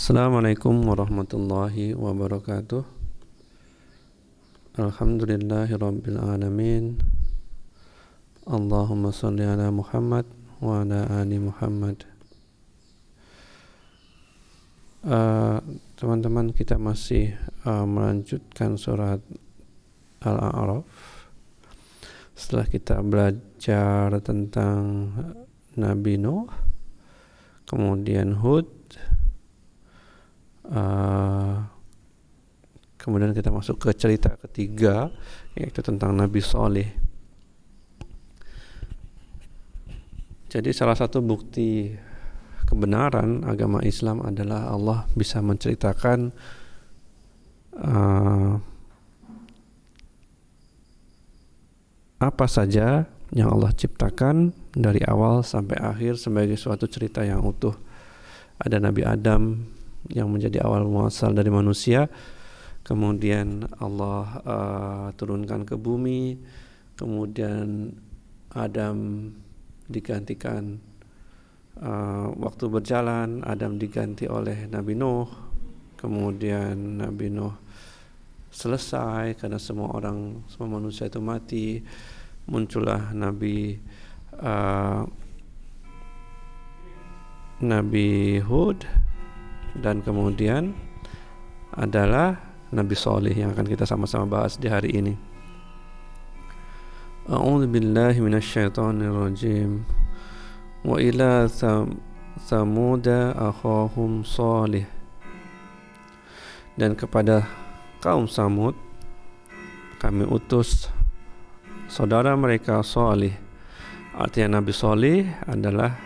Assalamualaikum warahmatullahi wabarakatuh. Alhamdulillahirabbil alamin. Allahumma shalli ala Muhammad wa ala ali Muhammad. Teman-teman, kita masih melanjutkan surat Al-A'raf. Setelah kita belajar tentang Nabi Nuh, kemudian Hud, kemudian kita masuk ke cerita ketiga, yaitu tentang Nabi Saleh. Jadi salah satu bukti kebenaran agama Islam adalah Allah bisa menceritakan apa saja yang Allah ciptakan dari awal sampai akhir sebagai suatu cerita yang utuh. Ada Nabi Adam yang menjadi awal muasal dari manusia, kemudian Allah turunkan ke bumi, kemudian Adam digantikan waktu berjalan, Adam diganti oleh Nabi Nuh, kemudian Nabi Nuh selesai karena semua manusia itu mati, muncullah Nabi Hud, dan kemudian adalah Nabi Saleh yang akan kita sama-sama bahas di hari ini. A'udzu billahi minasyaitonir rajim. Wa ila Tsamuda akhahum Salih. Dan kepada kaum Samud kami utus saudara mereka Salih. Artinya Nabi Saleh adalah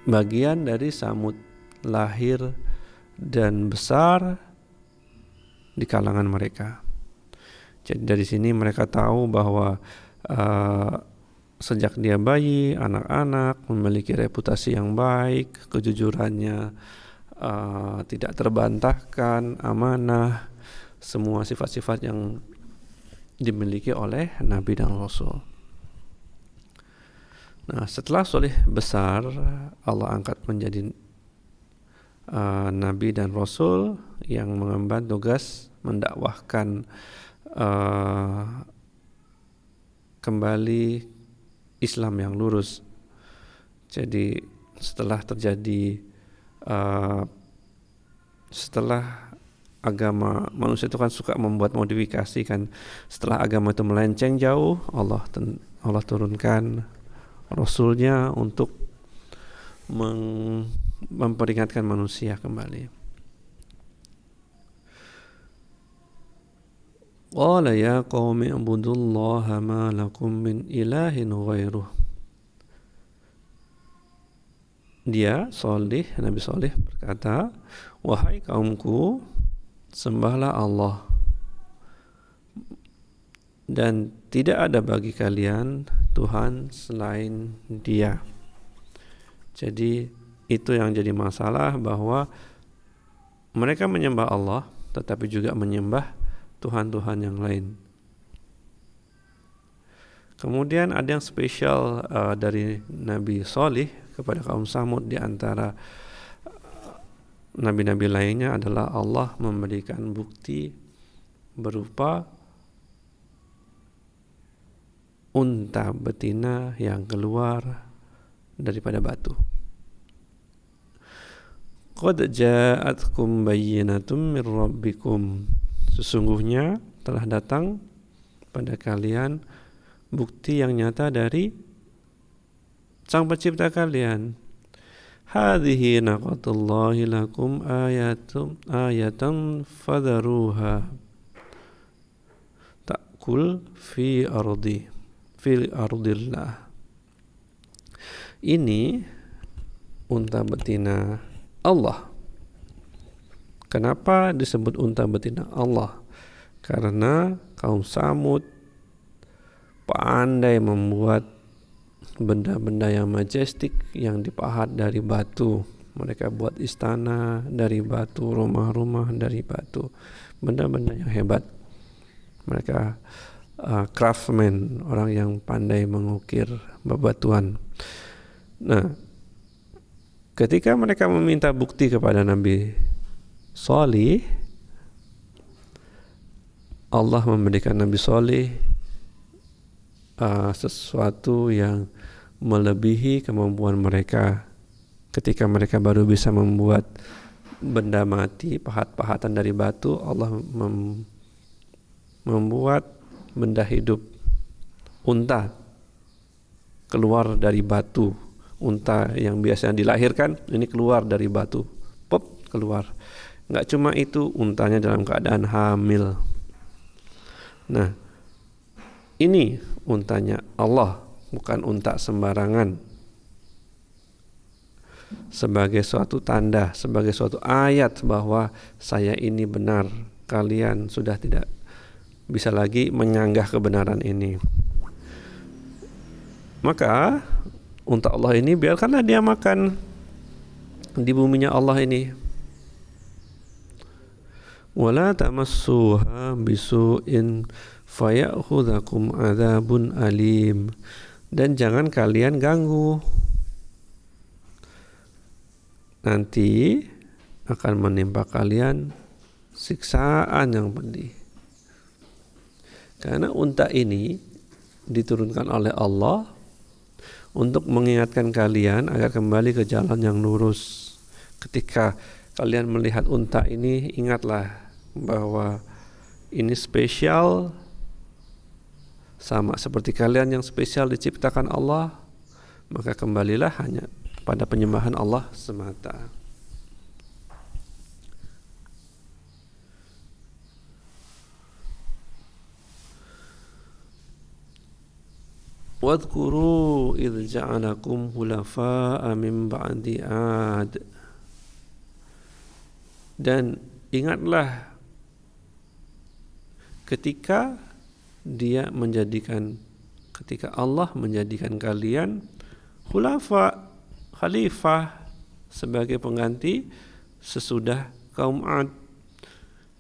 bagian dari Samud, lahir dan besar di kalangan mereka. Jadi dari sini mereka tahu bahwa sejak dia bayi, anak-anak memiliki reputasi yang baik, kejujurannya tidak terbantahkan, amanah, semua sifat-sifat yang dimiliki oleh Nabi dan Rasul. Nah, setelah Saleh besar, Allah angkat menjadi Nabi dan Rasul yang mengemban tugas mendakwahkan kembali Islam yang lurus. Jadi setelah agama manusia itu kan suka membuat modifikasi kan, setelah agama itu melenceng jauh, Allah turunkan Rasulnya untuk memperingatkan manusia kembali. Qala ya qaumi ibudullaha ma lakum min ilahin ghairuh. Nabi Saleh berkata, wahai kaumku, sembahlah Allah dan tidak ada bagi kalian Tuhan selain Dia. Jadi itu yang jadi masalah, bahwa mereka menyembah Allah tetapi juga menyembah Tuhan-Tuhan yang lain. Kemudian ada yang spesial dari Nabi Saleh kepada kaum Samud di antara nabi-nabi lainnya adalah Allah memberikan bukti berupa unta betina yang keluar daripada batu. Qad ja'atkum bayyinatun mir rabbikum. Sesungguhnya telah datang pada kalian bukti yang nyata dari Sang Pencipta kalian. Hadhihi naqatullahi lakum ayatan fadharuha ta'kul fi ardillah. Ini unta betina Allah. Kenapa disebut unta betina Allah? Karena kaum Samud pandai membuat benda-benda yang majestik yang dipahat dari batu. Mereka buat istana dari batu, rumah-rumah dari batu, benda-benda yang hebat. Mereka craftsman, orang yang pandai mengukir bebatuan. Nah, Ketika mereka meminta bukti kepada Nabi Salih, Allah memberikan Nabi Salih sesuatu yang melebihi kemampuan mereka. Ketika mereka baru bisa membuat benda mati, pahat-pahatan dari batu, Allah membuat benda hidup, unta, keluar dari batu. Unta yang biasanya dilahirkan, ini keluar dari batu, pop, keluar. Nggak cuma itu, untanya dalam keadaan hamil. Nah, ini untanya Allah, bukan unta sembarangan. Sebagai suatu tanda, sebagai suatu ayat bahwa saya ini benar, kalian sudah tidak bisa lagi menyanggah kebenaran ini. Maka unta Allah ini biarkanlah dia makan di buminya Allah ini. Wala tamassuha bisu'in fayakhudhakum adzabun alim. Dan jangan kalian ganggu, nanti akan menimpa kalian siksaan yang pedih. Karena unta ini diturunkan oleh Allah untuk mengingatkan kalian agar kembali ke jalan yang lurus. Ketika kalian melihat unta ini, ingatlah bahwa ini spesial, sama seperti kalian yang spesial diciptakan Allah. Maka kembalilah hanya pada penyembahan Allah semata. Wadhkuru idh ja'alakum khulafa'a min ba'di 'ad. Dan ingatlah ketika Allah menjadikan kalian khalifah sebagai pengganti sesudah kaum 'Ad.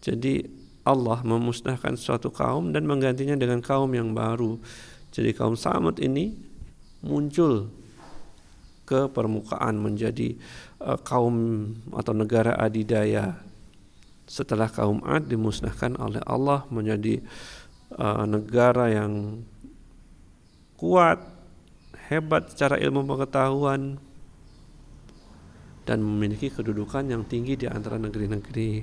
Jadi Allah memusnahkan suatu kaum dan menggantinya dengan kaum yang baru. Jadi kaum Samud ini muncul ke permukaan menjadi kaum atau negara adidaya setelah kaum 'Ad dimusnahkan oleh Allah menjadi negara yang kuat, hebat secara ilmu pengetahuan dan memiliki kedudukan yang tinggi di antara negeri-negeri.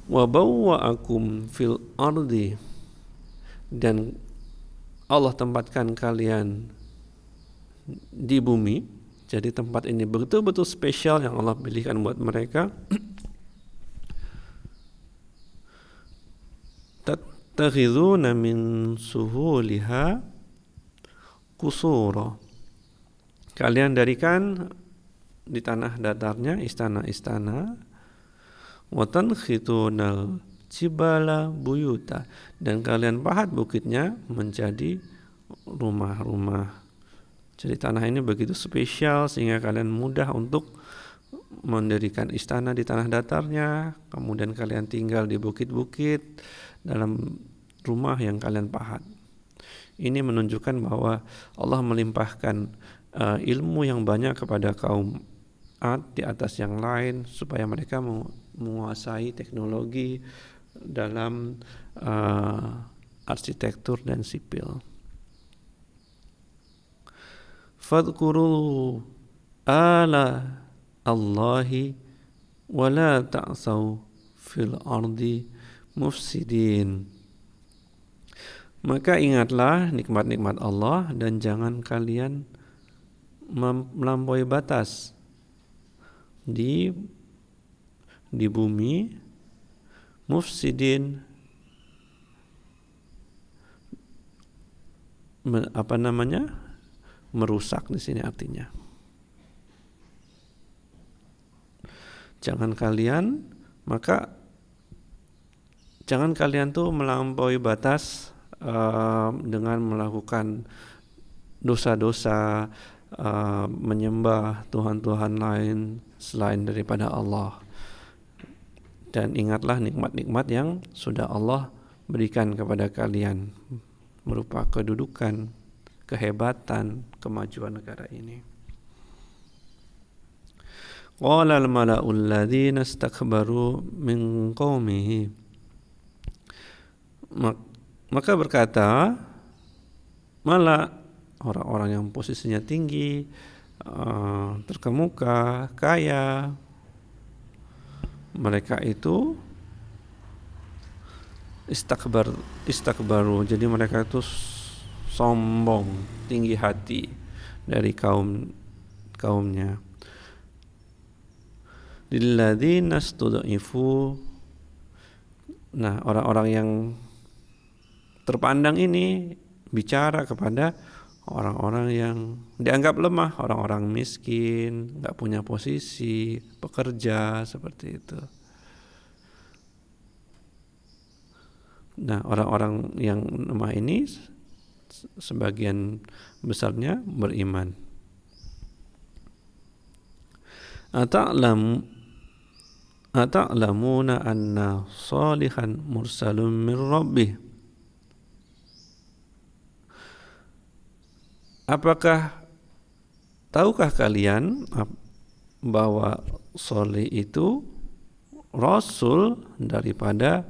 Wa bawwa'akum fil ardi, dan Allah tempatkan kalian di bumi. Jadi tempat ini betul-betul spesial yang Allah pilihkan buat mereka. Tattakhiduna min suhuliha qusura. Kalian dirikan di tanah datarnya istana-istana. Wa tankhituna jibala buyuta, dan kalian pahat bukitnya menjadi rumah-rumah. Jadi tanah ini begitu spesial sehingga kalian mudah untuk mendirikan istana di tanah datarnya, kemudian kalian tinggal di bukit-bukit dalam rumah yang kalian pahat. Ini menunjukkan bahwa Allah melimpahkan ilmu yang banyak kepada kaum 'Ad di atas yang lain supaya mereka menguasai teknologi dalam arsitektur dan sipil. Fadhkuru ala Allahi wa la ta'saw fil ardi mufsidin. Maka ingatlah nikmat-nikmat Allah dan jangan kalian melampaui batas di bumi. Mufsidin merusak di sini artinya. Jangan kalian tuh melampaui batas dengan melakukan dosa-dosa, menyembah Tuhan-Tuhan lain selain daripada Allah. Dan ingatlah nikmat-nikmat yang sudah Allah berikan kepada kalian berupa kedudukan, kehebatan, kemajuan negara ini. Qala al-mala'ul ladzina istakbaru min qaumihi. Maka berkata malah orang-orang yang posisinya tinggi, terkemuka, kaya, mereka itu istakbaru, jadi mereka itu sombong, tinggi hati dari kaumnya. Lilladzina stud'ifu. Nah, orang-orang yang terpandang ini bicara kepada orang-orang yang dianggap lemah, orang-orang miskin, nggak punya posisi, pekerja, seperti itu. Nah, orang-orang yang lemah ini sebagian besarnya beriman. Ata'lamuna anna salihan mursalun min rabbih. Tahukah kalian bahwa Salih itu rasul daripada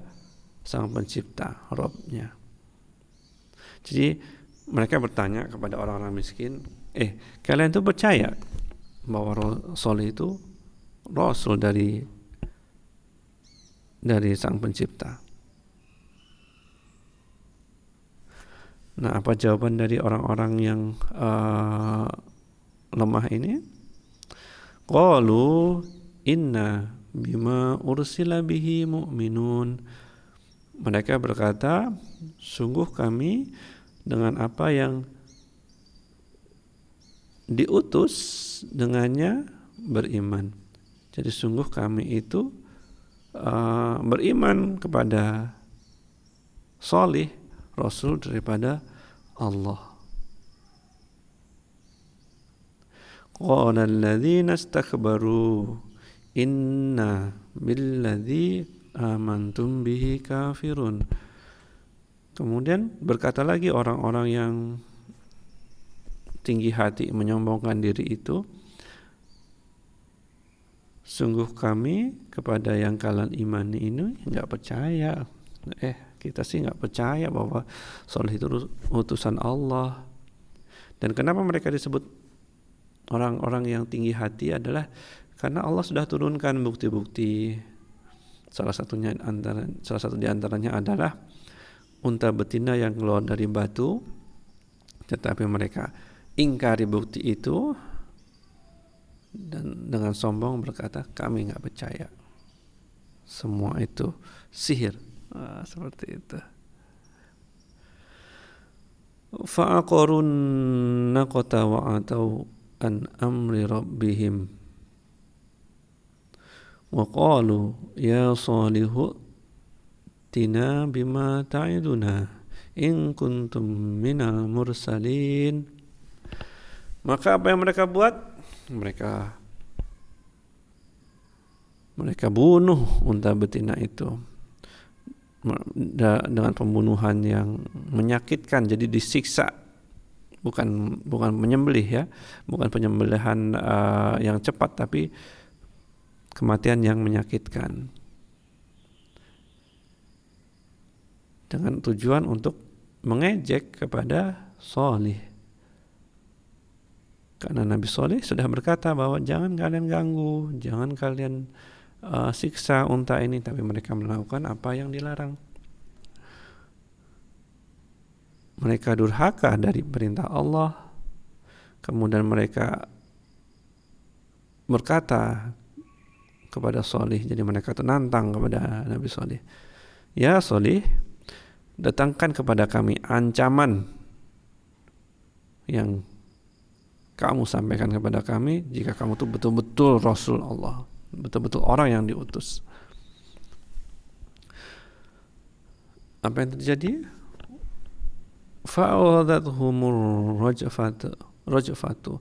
Sang Pencipta, Rabb-nya. Jadi mereka bertanya kepada orang-orang miskin, kalian itu percaya bahwa Salih itu rasul dari Sang Pencipta? Nah, apa jawaban dari orang-orang yang lemah ini? Qalu inna bima ursila bihi mu'minun. Mereka berkata, sungguh kami dengan apa yang diutus dengannya beriman. Jadi sungguh kami itu beriman kepada Salih, rasul daripada Allah. Qala alladzina istakbaru inna billadzi amantum bihi kafirun. Kemudian berkata lagi orang-orang yang tinggi hati, menyombongkan diri itu, sungguh kami kepada yang kalian imani ini enggak percaya. Kita sih enggak percaya bahwa Salih itu utusan Allah. Dan kenapa mereka disebut orang-orang yang tinggi hati adalah karena Allah sudah turunkan bukti-bukti. Salah satu di antaranya adalah unta betina yang keluar dari batu, tetapi mereka ingkari bukti itu dan dengan sombong berkata, kami enggak percaya. Semua itu sihir. Seperti itu. Fa'aqarun naqata wa'atau an amri rabbihim wa qalu ya salihu tina bima ta'iduna in kuntum minal mursalin. Maka apa yang mereka buat? Mereka bunuh unta betina itu dengan pembunuhan yang menyakitkan, jadi disiksa, bukan menyembelih ya, bukan penyembelihan yang cepat, tapi kematian yang menyakitkan, dengan tujuan untuk mengejek kepada Salih. Karena Nabi Salih sudah berkata bahwa jangan kalian ganggu, jangan kalian siksa unta ini, tapi mereka melakukan apa yang dilarang. Mereka durhaka dari perintah Allah, kemudian mereka berkata kepada Salih, jadi mereka menantang kepada Nabi Salih, ya Salih, datangkan kepada kami ancaman yang kamu sampaikan kepada kami jika kamu itu betul-betul Rasul Allah, betul-betul orang yang diutus. Apa yang terjadi? Fa'awadathumur rajfatu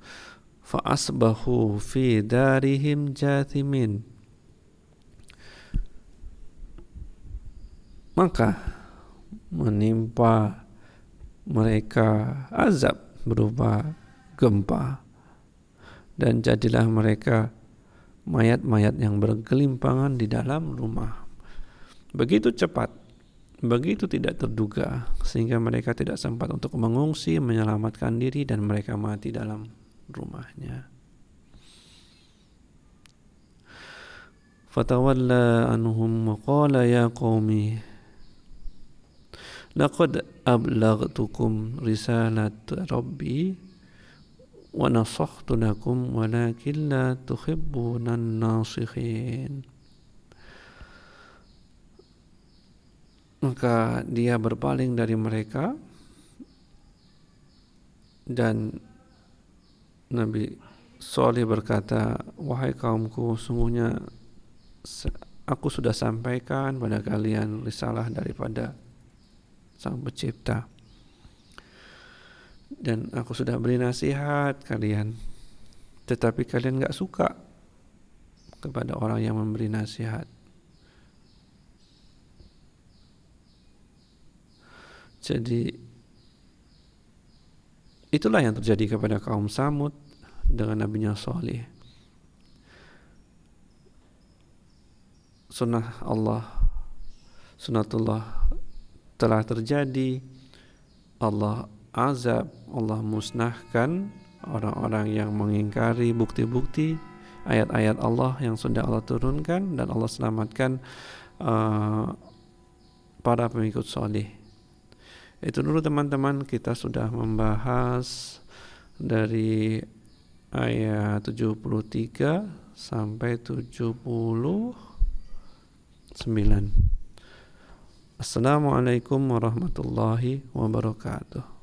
fa'asbahu fi darihim jathimin. Maka menimpa mereka azab berupa gempa, dan jadilah mereka mayat-mayat yang bergelimpangan di dalam rumah. Begitu cepat, begitu tidak terduga, sehingga mereka tidak sempat untuk mengungsi, menyelamatkan diri, dan mereka mati dalam rumahnya. Fatawalla anhum wa qala ya qaumi laqad ablaghtukum risalat rabbi wa nasakhtu lakum walakin la tuhibbunan nasikhin. Maka dia berpaling dari mereka, dan Nabi Shalih berkata, wahai kaumku, sungguhnya aku sudah sampaikan pada kalian risalah daripada Sang Pencipta, dan aku sudah beri nasihat kalian, tetapi kalian gak suka kepada orang yang memberi nasihat. Jadi itulah yang terjadi kepada kaum Samud dengan Nabinya Shalih. Sunnatullah telah terjadi. Allah azab, Allah musnahkan orang-orang yang mengingkari bukti-bukti ayat-ayat Allah yang sudah Allah turunkan, dan Allah selamatkan para pengikut Shalih. Itu dulu teman-teman, kita sudah membahas dari ayat 73 sampai 79. Assalamualaikum warahmatullahi wabarakatuh.